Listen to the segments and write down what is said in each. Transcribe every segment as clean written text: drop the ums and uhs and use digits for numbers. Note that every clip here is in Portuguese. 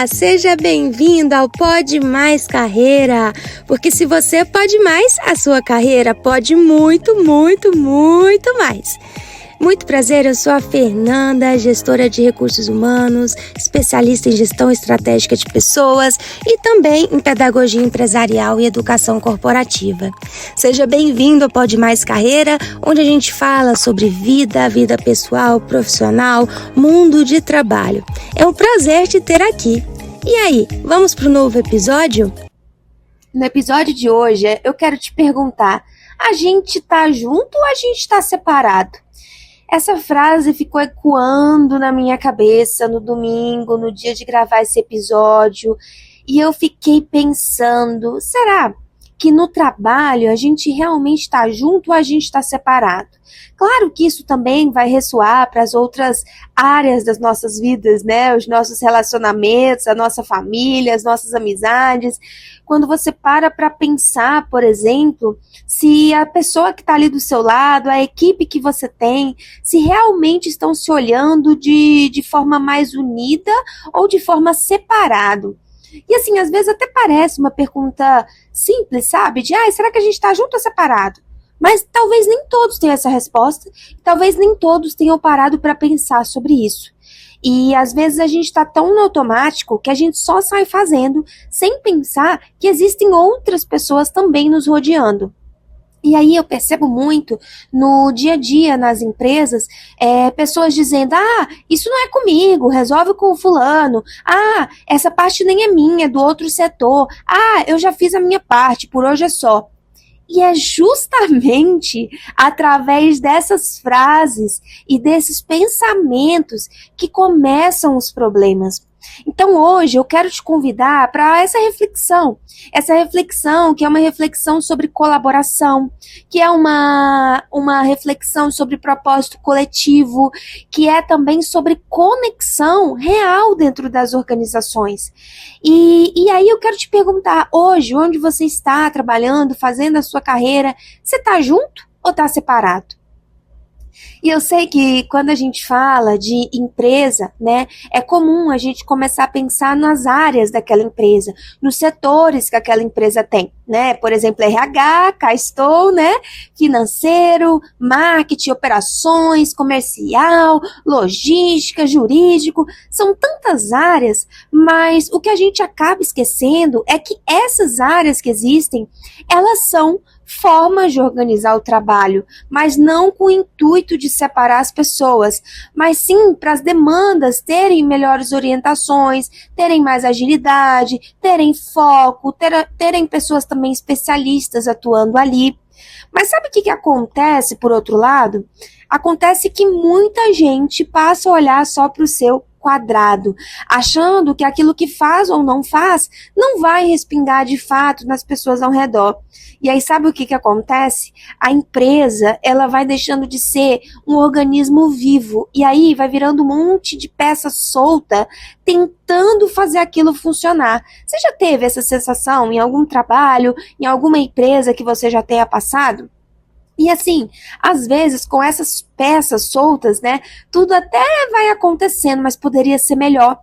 Seja bem-vindo ao Pode Mais Carreira, porque se você pode mais, a sua carreira pode muito, muito, muito mais. Muito prazer, eu sou a Fernanda, gestora de recursos humanos, especialista em gestão estratégica de pessoas e também em pedagogia empresarial e educação corporativa. Seja bem-vindo ao Pode Mais Carreira, onde a gente fala sobre vida pessoal, profissional, mundo de trabalho. É um prazer te ter aqui. E aí, vamos para o novo episódio? No episódio de hoje, eu quero te perguntar, a gente tá junto ou a gente tá separado? Essa frase ficou ecoando na minha cabeça no domingo, no dia de gravar esse episódio, e eu fiquei pensando, será que no trabalho a gente realmente está junto ou a gente está separado? Claro que isso também vai ressoar para as outras áreas das nossas vidas, né? Os nossos relacionamentos, a nossa família, as nossas amizades. Quando você para pensar, por exemplo, se a pessoa que está ali do seu lado, a equipe que você tem, se realmente estão se olhando de forma mais unida ou de forma separada. E assim, às vezes até parece uma pergunta simples, sabe? Será que a gente está junto ou separado? Mas talvez nem todos tenham essa resposta, talvez nem todos tenham parado para pensar sobre isso. E às vezes a gente está tão no automático que a gente só sai fazendo sem pensar que existem outras pessoas também nos rodeando. E aí eu percebo muito no dia a dia nas empresas, pessoas dizendo, isso não é comigo, resolve com o fulano, essa parte nem é minha, é do outro setor, eu já fiz a minha parte, por hoje é só. E é justamente através dessas frases e desses pensamentos que começam os problemas. Então hoje eu quero te convidar para essa reflexão que é uma reflexão sobre colaboração, que é uma reflexão sobre propósito coletivo, que é também sobre conexão real dentro das organizações. E aí eu quero te perguntar, hoje, onde você está trabalhando, fazendo a sua carreira, você está junto ou está separado? E eu sei que quando a gente fala de empresa, né, é comum a gente começar a pensar nas áreas daquela empresa, nos setores que aquela empresa tem, né? Por exemplo, RH, cá estou, né? Financeiro, marketing, operações, comercial, logística, jurídico, são tantas áreas, mas o que a gente acaba esquecendo é que essas áreas que existem, elas são formas de organizar o trabalho, mas não com o intuito de separar as pessoas, mas sim para as demandas terem melhores orientações, terem mais agilidade, terem foco, terem pessoas também especialistas atuando ali. Mas sabe o que acontece por outro lado? Acontece que muita gente passa a olhar só para o seu quadrado, achando que aquilo que faz ou não faz não vai respingar de fato nas pessoas ao redor. E aí sabe o que acontece? A empresa, ela vai deixando de ser um organismo vivo, e aí vai virando um monte de peça solta, tentando fazer aquilo funcionar. Você já teve essa sensação em algum trabalho, em alguma empresa que você já tenha passado? E assim, às vezes com essas peças soltas, né, tudo até vai acontecendo, mas poderia ser melhor.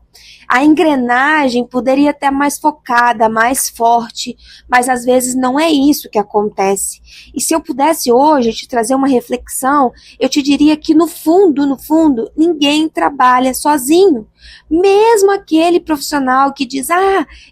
A engrenagem poderia estar mais focada, mais forte, mas às vezes não é isso que acontece. E se eu pudesse hoje te trazer uma reflexão, eu te diria que no fundo, ninguém trabalha sozinho. Mesmo aquele profissional que diz,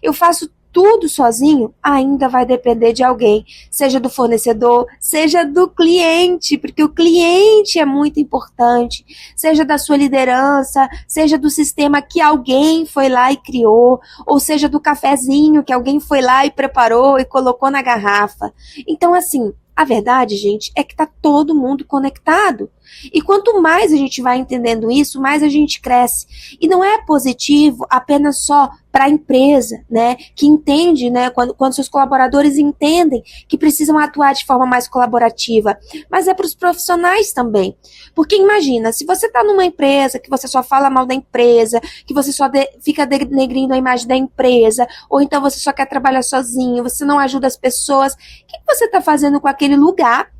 eu faço tudo sozinho, ainda vai depender de alguém, seja do fornecedor, seja do cliente, porque o cliente é muito importante, seja da sua liderança, seja do sistema que alguém foi lá e criou, ou seja do cafezinho que alguém foi lá e preparou e colocou na garrafa. Então, assim, a verdade, gente, é que tá todo mundo conectado. E quanto mais a gente vai entendendo isso, mais a gente cresce. E não é positivo apenas só para a empresa, né, que entende, né, quando seus colaboradores entendem que precisam atuar de forma mais colaborativa, mas é para os profissionais também. Porque imagina, se você está numa empresa que você só fala mal da empresa, que você só fica denegrindo a imagem da empresa, ou então você só quer trabalhar sozinho, você não ajuda as pessoas, o que você está fazendo com aquele lugar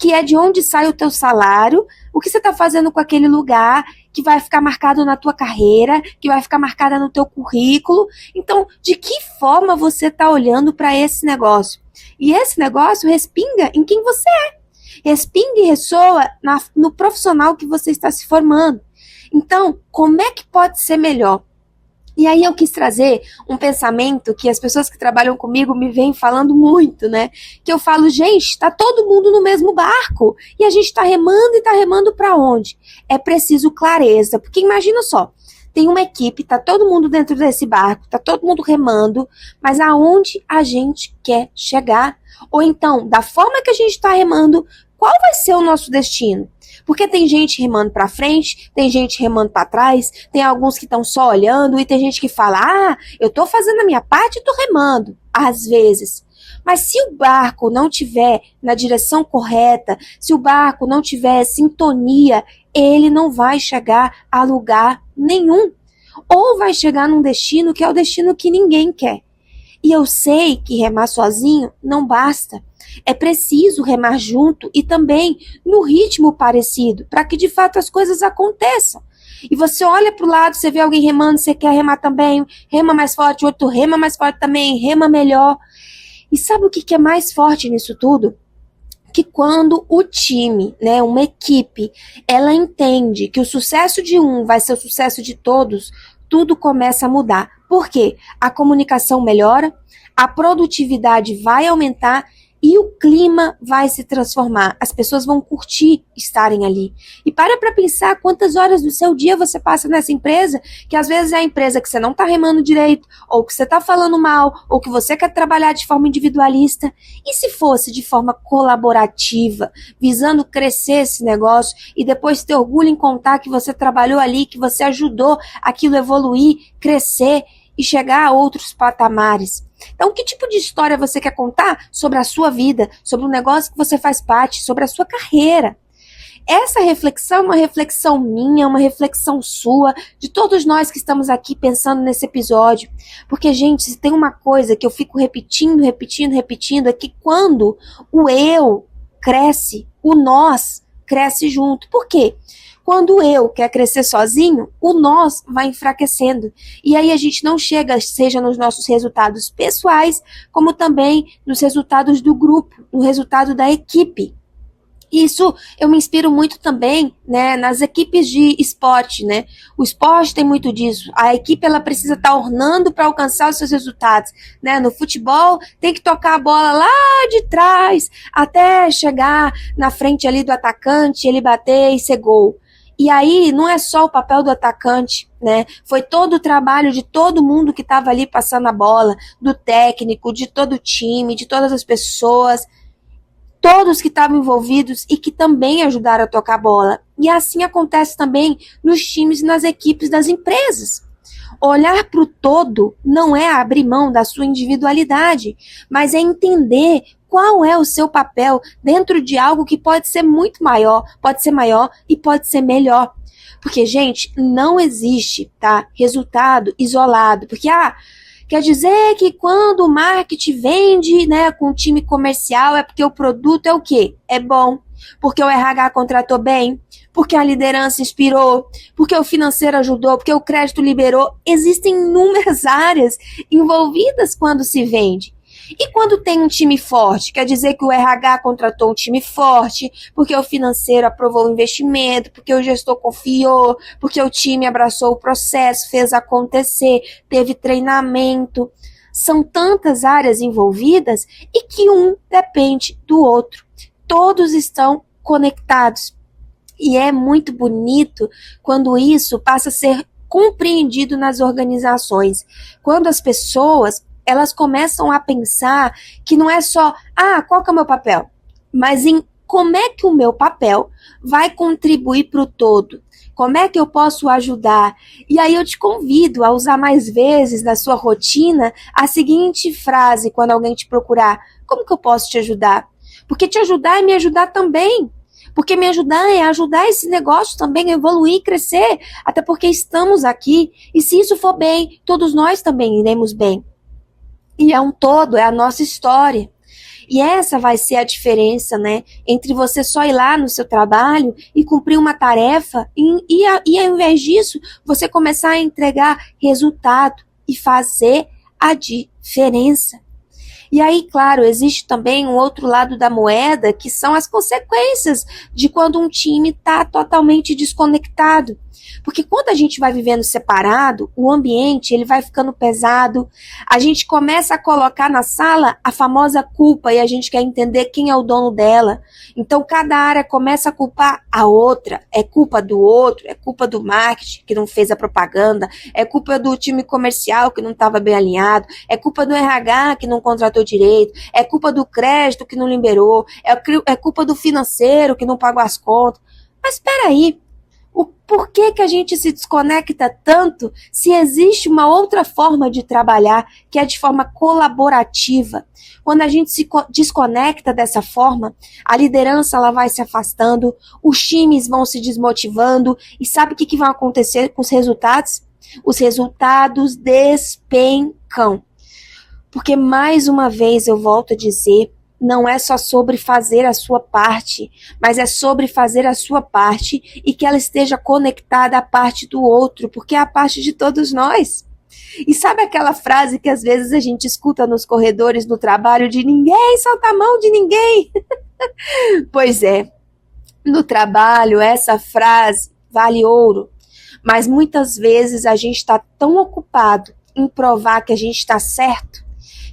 que é de onde sai o teu salário, o que você está fazendo com aquele lugar, que vai ficar marcado na tua carreira, que vai ficar marcada no teu currículo. Então, de que forma você está olhando para esse negócio? E esse negócio respinga em quem você é. Respinga e ressoa no profissional que você está se formando. Então, como é que pode ser melhor? E aí eu quis trazer um pensamento que as pessoas que trabalham comigo me vêm falando muito, né? Que eu falo, gente, tá todo mundo no mesmo barco e a gente tá remando e tá remando para onde? É preciso clareza, porque imagina só, tem uma equipe, tá todo mundo dentro desse barco, tá todo mundo remando, mas aonde a gente quer chegar? Ou então, da forma que a gente tá remando, qual vai ser o nosso destino? Porque tem gente remando para frente, tem gente remando para trás, tem alguns que estão só olhando e tem gente que fala, eu tô fazendo a minha parte e tô remando, às vezes. Mas se o barco não tiver na direção correta, se o barco não tiver sintonia, ele não vai chegar a lugar nenhum. Ou vai chegar num destino que é o destino que ninguém quer. E eu sei que remar sozinho não basta. É preciso remar junto e também no ritmo parecido, para que de fato as coisas aconteçam. E você olha para o lado, você vê alguém remando, você quer remar também, rema mais forte, outro rema mais forte também, rema melhor. E sabe o que é mais forte nisso tudo? Que quando o time, né, uma equipe, ela entende que o sucesso de um vai ser o sucesso de todos, tudo começa a mudar. Por quê? A comunicação melhora, a produtividade vai aumentar e o clima vai se transformar. As pessoas vão curtir estarem ali. E para pensar quantas horas do seu dia você passa nessa empresa, que às vezes é a empresa que você não está remando direito, ou que você está falando mal, ou que você quer trabalhar de forma individualista. E se fosse de forma colaborativa, visando crescer esse negócio e depois ter orgulho em contar que você trabalhou ali, que você ajudou aquilo evoluir, crescer e chegar a outros patamares. Então, que tipo de história você quer contar sobre a sua vida, sobre o negócio que você faz parte, sobre a sua carreira? Essa reflexão é uma reflexão minha, uma reflexão sua, de todos nós que estamos aqui pensando nesse episódio. Porque, gente, se tem uma coisa que eu fico repetindo, é que quando o eu cresce, o nós cresce junto. Por quê? Quando o eu quer crescer sozinho, o nós vai enfraquecendo. E aí a gente não chega, seja nos nossos resultados pessoais, como também nos resultados do grupo, no resultado da equipe. Isso eu me inspiro muito também, né, nas equipes de esporte, né? O esporte tem muito disso. A equipe ela precisa estar ornando para alcançar os seus resultados, né? No futebol tem que tocar a bola lá de trás até chegar na frente ali do atacante, ele bater e ser gol. E aí não é só o papel do atacante, né? Foi todo o trabalho de todo mundo que estava ali passando a bola, do técnico, de todo o time, de todas as pessoas, todos que estavam envolvidos e que também ajudaram a tocar a bola. E assim acontece também nos times e nas equipes das empresas. Olhar para o todo não é abrir mão da sua individualidade, mas é entender qual é o seu papel dentro de algo que pode ser muito maior, pode ser maior e pode ser melhor. Porque, gente, não existe, tá, resultado isolado. Porque, quer dizer que quando o marketing vende, né, com o time comercial é porque o produto é o quê? É bom. Porque o RH contratou bem, porque a liderança inspirou, porque o financeiro ajudou, porque o crédito liberou. Existem inúmeras áreas envolvidas quando se vende. E quando tem um time forte, quer dizer que o RH contratou um time forte, porque o financeiro aprovou o investimento, porque o gestor confiou, porque o time abraçou o processo, fez acontecer, teve treinamento. São tantas áreas envolvidas e que um depende do outro. Todos estão conectados. E é muito bonito quando isso passa a ser compreendido nas organizações. Quando as pessoas elas começam a pensar que não é só, qual que é o meu papel? Mas em como é que o meu papel vai contribuir para o todo? Como é que eu posso ajudar? E aí eu te convido a usar mais vezes na sua rotina a seguinte frase quando alguém te procurar. Como que eu posso te ajudar? Porque te ajudar é me ajudar também. Porque me ajudar é ajudar esse negócio também a evoluir, crescer. Até porque estamos aqui. E se isso for bem, todos nós também iremos bem. E é um todo, é a nossa história. E essa vai ser a diferença, né, entre você só ir lá no seu trabalho e cumprir uma tarefa e ao invés disso, você começar a entregar resultado e fazer a diferença. E aí, claro, existe também um outro lado da moeda, que são as consequências de quando um time está totalmente desconectado. Porque quando a gente vai vivendo separado, o ambiente ele vai ficando pesado, a gente começa a colocar na sala a famosa culpa e a gente quer entender quem é o dono dela. Então cada área começa a culpar a outra, é culpa do outro, é culpa do marketing que não fez a propaganda, é culpa do time comercial que não estava bem alinhado, é culpa do RH que não contratou direito, é culpa do crédito que não liberou, é culpa do financeiro que não pagou as contas. Mas espera aí, por que a gente se desconecta tanto se existe uma outra forma de trabalhar, que é de forma colaborativa? Quando a gente se desconecta dessa forma, a liderança ela vai se afastando, os times vão se desmotivando, e sabe o que vai acontecer com os resultados? Os resultados despencam. Porque, mais uma vez, eu volto a dizer, não é só sobre fazer a sua parte, mas é sobre fazer a sua parte e que ela esteja conectada à parte do outro, porque é a parte de todos nós. E sabe aquela frase que às vezes a gente escuta nos corredores do trabalho de ninguém solta a mão de ninguém? Pois é, no trabalho essa frase vale ouro, mas muitas vezes a gente está tão ocupado em provar que a gente está certo,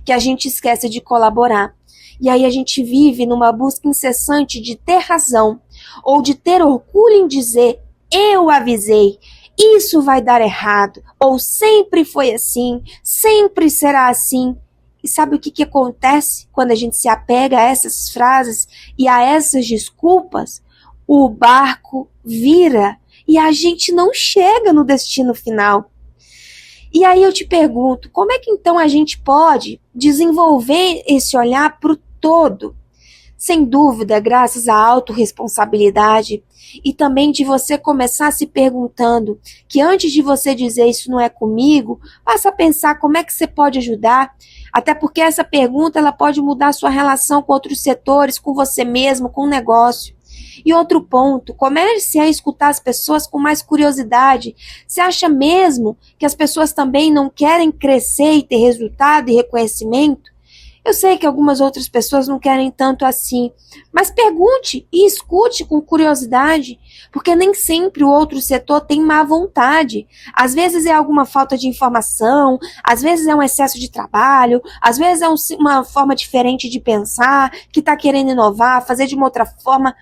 que a gente esquece de colaborar. E aí a gente vive numa busca incessante de ter razão, ou de ter orgulho em dizer, eu avisei, isso vai dar errado, ou sempre foi assim, sempre será assim. E sabe o que acontece quando a gente se apega a essas frases e a essas desculpas? O barco vira e a gente não chega no destino final. E aí eu te pergunto, como é que então a gente pode desenvolver esse olhar para o todo? Sem dúvida, graças à autorresponsabilidade e também de você começar se perguntando que antes de você dizer isso não é comigo, passa a pensar como é que você pode ajudar, até porque essa pergunta ela pode mudar a sua relação com outros setores, com você mesmo, com o negócio. E outro ponto, comece a escutar as pessoas com mais curiosidade. Você acha mesmo que as pessoas também não querem crescer e ter resultado e reconhecimento? Eu sei que algumas outras pessoas não querem tanto assim, mas pergunte e escute com curiosidade, porque nem sempre o outro setor tem má vontade. Às vezes é alguma falta de informação, às vezes é um excesso de trabalho, às vezes é uma forma diferente de pensar, que está querendo inovar, fazer de uma outra forma.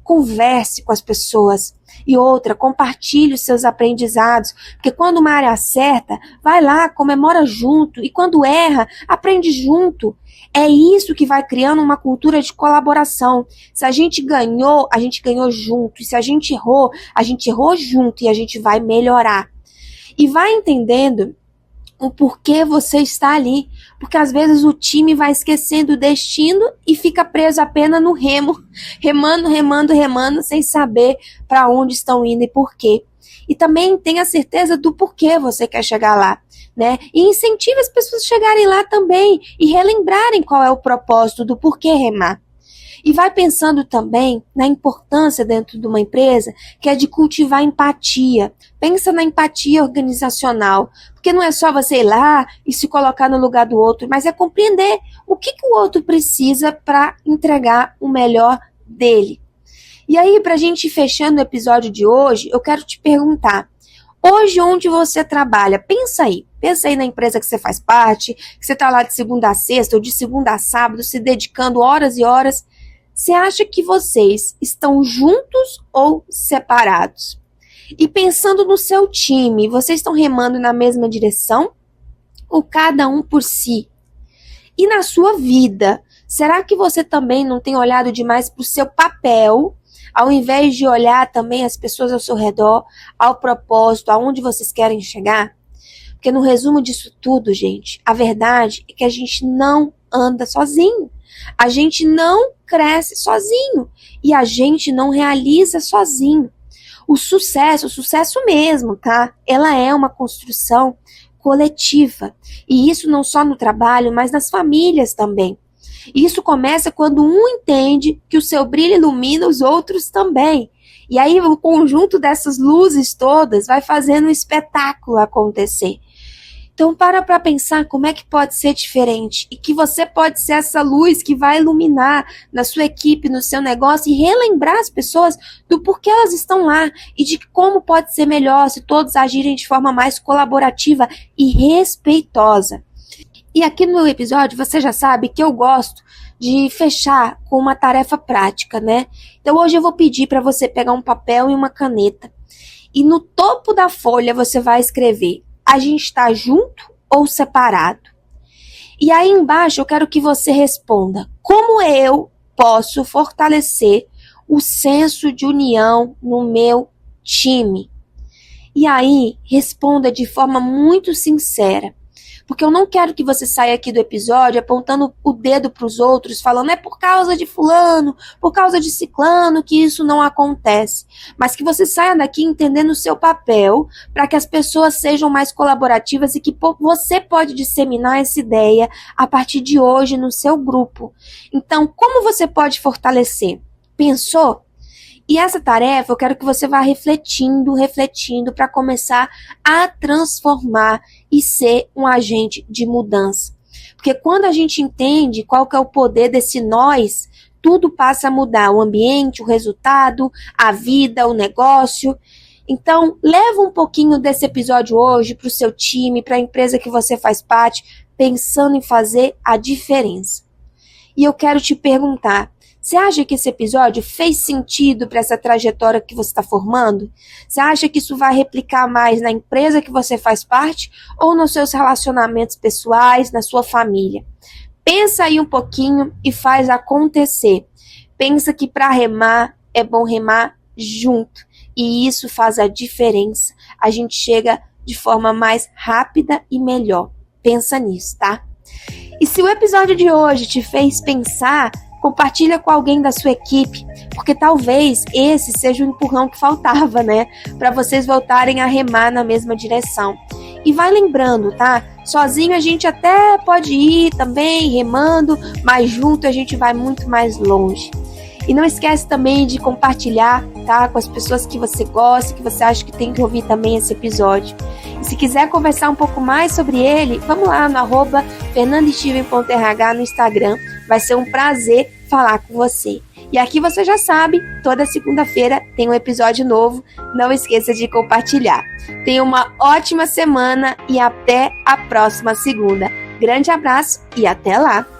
Converse com as pessoas. E outra, compartilhe os seus aprendizados, porque quando uma área acerta, vai lá, comemora junto, e quando erra, aprende junto. É isso que vai criando uma cultura de colaboração. Se a gente ganhou junto, e se a gente errou junto, e a gente vai melhorar. E vai entendendo o porquê você está ali, porque às vezes o time vai esquecendo o destino e fica preso apenas no remo, remando, sem saber para onde estão indo e por quê. E também tenha certeza do porquê você quer chegar lá, né? E incentive as pessoas a chegarem lá também e relembrarem qual é o propósito do porquê remar. E vai pensando também na importância dentro de uma empresa, que é de cultivar empatia. Pensa na empatia organizacional, porque não é só você ir lá e se colocar no lugar do outro, mas é compreender o que o outro precisa para entregar o melhor dele. E aí, para a gente ir fechando o episódio de hoje, eu quero te perguntar, hoje onde você trabalha, pensa aí na empresa que você faz parte, que você está lá de segunda a sexta ou de segunda a sábado, se dedicando horas e horas. Você acha que vocês estão juntos ou separados? E pensando no seu time, vocês estão remando na mesma direção? Ou cada um por si? E na sua vida, será que você também não tem olhado demais para o seu papel, ao invés de olhar também as pessoas ao seu redor, ao propósito, aonde vocês querem chegar? Porque no resumo disso tudo, gente, a verdade é que a gente não anda sozinho. A gente não cresce sozinho e a gente não realiza sozinho. O sucesso mesmo, tá? Ela é uma construção coletiva. E isso não só no trabalho, mas nas famílias também. E isso começa quando um entende que o seu brilho ilumina os outros também. E aí o conjunto dessas luzes todas vai fazendo um espetáculo acontecer. Então para pensar como é que pode ser diferente e que você pode ser essa luz que vai iluminar na sua equipe, no seu negócio e relembrar as pessoas do porquê elas estão lá e de como pode ser melhor se todos agirem de forma mais colaborativa e respeitosa. E aqui no meu episódio você já sabe que eu gosto de fechar com uma tarefa prática, né? Então hoje eu vou pedir para você pegar um papel e uma caneta e no topo da folha você vai escrever: a gente está junto ou separado? E aí embaixo eu quero que você responda: como eu posso fortalecer o senso de união no meu time? E aí responda de forma muito sincera. Porque eu não quero que você saia aqui do episódio apontando o dedo para os outros, falando é por causa de fulano, por causa de ciclano que isso não acontece. Mas que você saia daqui entendendo o seu papel para que as pessoas sejam mais colaborativas e que você pode disseminar essa ideia a partir de hoje no seu grupo. Então, como você pode fortalecer? Pensou? E essa tarefa eu quero que você vá refletindo para começar a transformar e ser um agente de mudança. Porque quando a gente entende qual que é o poder desse nós, tudo passa a mudar. O ambiente, o resultado, a vida, o negócio. Então, leva um pouquinho desse episódio hoje para o seu time, para a empresa que você faz parte, pensando em fazer a diferença. E eu quero te perguntar, você acha que esse episódio fez sentido para essa trajetória que você está formando? Você acha que isso vai replicar mais na empresa que você faz parte ou nos seus relacionamentos pessoais, na sua família? Pensa aí um pouquinho e faz acontecer. Pensa que para remar é bom remar junto e isso faz a diferença. A gente chega de forma mais rápida e melhor. Pensa nisso, tá? E se o episódio de hoje te fez pensar, compartilha com alguém da sua equipe, porque talvez esse seja o empurrão que faltava, né? Para vocês voltarem a remar na mesma direção. E vai lembrando, tá? Sozinho a gente até pode ir também remando, mas junto a gente vai muito mais longe. E não esquece também de compartilhar, tá? Com as pessoas que você gosta, que você acha que tem que ouvir também esse episódio. E se quiser conversar um pouco mais sobre ele, vamos lá no @fernandasteven.rh no Instagram. Vai ser um prazer falar com você. E aqui você já sabe, toda segunda-feira tem um episódio novo. Não esqueça de compartilhar. Tenha uma ótima semana e até a próxima segunda. Grande abraço e até lá!